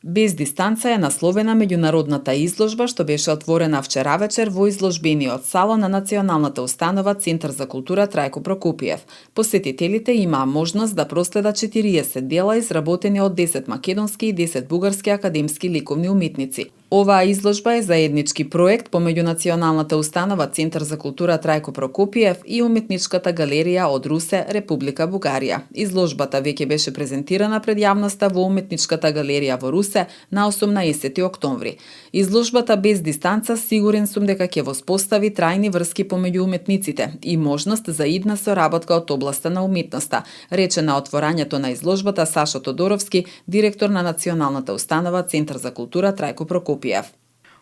Без дистанца е насловена меѓународната изложба што беше отворена вчера вечер во изложбениот салон на Националната установа Центар за култура Трајко Прокопиев. Посетителите имаа можност да проследат 40 дела изработени од 10 македонски и 10 бугарски академски ликовни уметници. Оваа изложба е заеднички проект помеѓу Националната установа Центар за култура Трајко Прокопиев и Уметничката галерија од Русе, Република Бугарија. Изложбата веќе беше презентирана пред јавноста во Уметничката галерија во Русе на 18 октомври. Изложбата без дистанца сигурен сум дека ќе воспостави трајни врски помеѓу уметниците и можност за идна соработка од областа на уметноста, рече на отворањето на изложбата Сашо Тодоровски, директор на Националната установа Центар за култура Трајко Прокопиев.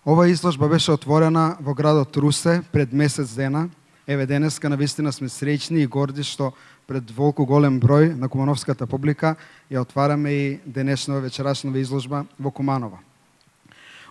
Ова изложба беше отворена во градот Русе пред месец дена. Еве денеска навистина сме среќни и горди што пред волку голем број на кумановската публика ја отвараме и денешнава вечерашнава изложба во Куманово.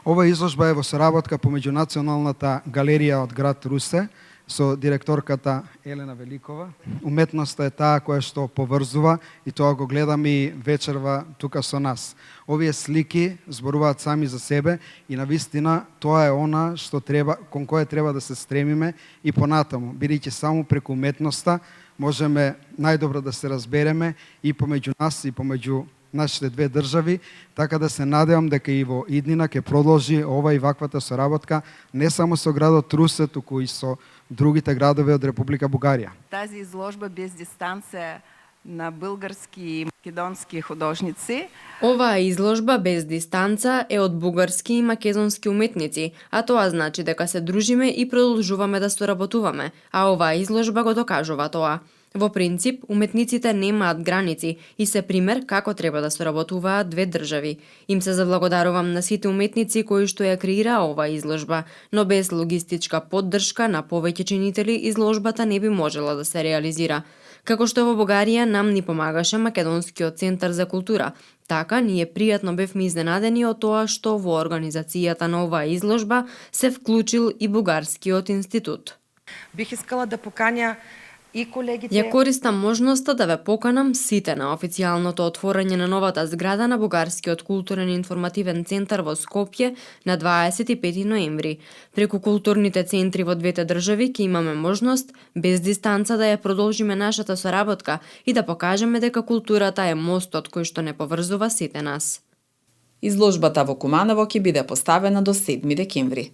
Ова изложба е во соработка помеѓу Националната галерија од град Русе со директорката Елена Великова. Уметноста е таа која што поврзува и тоа го гледаме и вечерва тука со нас. Овие слики зборуваат сами за себе и навистина тоа е она што треба, кон кое треба да се стремиме и понатаму, бидејќи само преку уметноста можеме најдобро да се разбереме и помеѓу нас и помеѓу нашите две држави, така да се надевам дека и во иднина ќе продолжи ова и ваквата соработка не само со градот Русе, туку и со другите градови од Република Бугарија. Тази изложба без дистанца на бугарски и македонски художници. Оваа изложба без дистанца е од бугарски и македонски уметници, а тоа значи дека се дружиме и продолжуваме да соработуваме, а оваа изложба го докажува тоа. Во принцип, уметниците немаат граници и се пример како треба да соработуваат две држави. Им се заблагодарувам на сите уметници кои што ја креира оваа изложба, но без логистичка поддршка на повеќе чинители изложбата не би можела да се реализира. Како што во Бугарија нам ни помагаше Македонскиот центар за култура, така ние пријатно бевме изненадени од тоа што во организацијата на оваа изложба се вклучил и Бугарскиот институт. Бих искала да поканя и колегите. Ја користам можноста да ве поканам сите на официјалното отворање на новата зграда на Бугарскиот културен информативен центар во Скопје на 25 ноември. Преку културните центри во двете држави ќе имаме можност без дистанца да ја продолжиме нашата соработка и да покажеме дека културата е мостот кој што не поврзува сите нас. Изложбата во Куманово ќе биде поставена до 7 декември.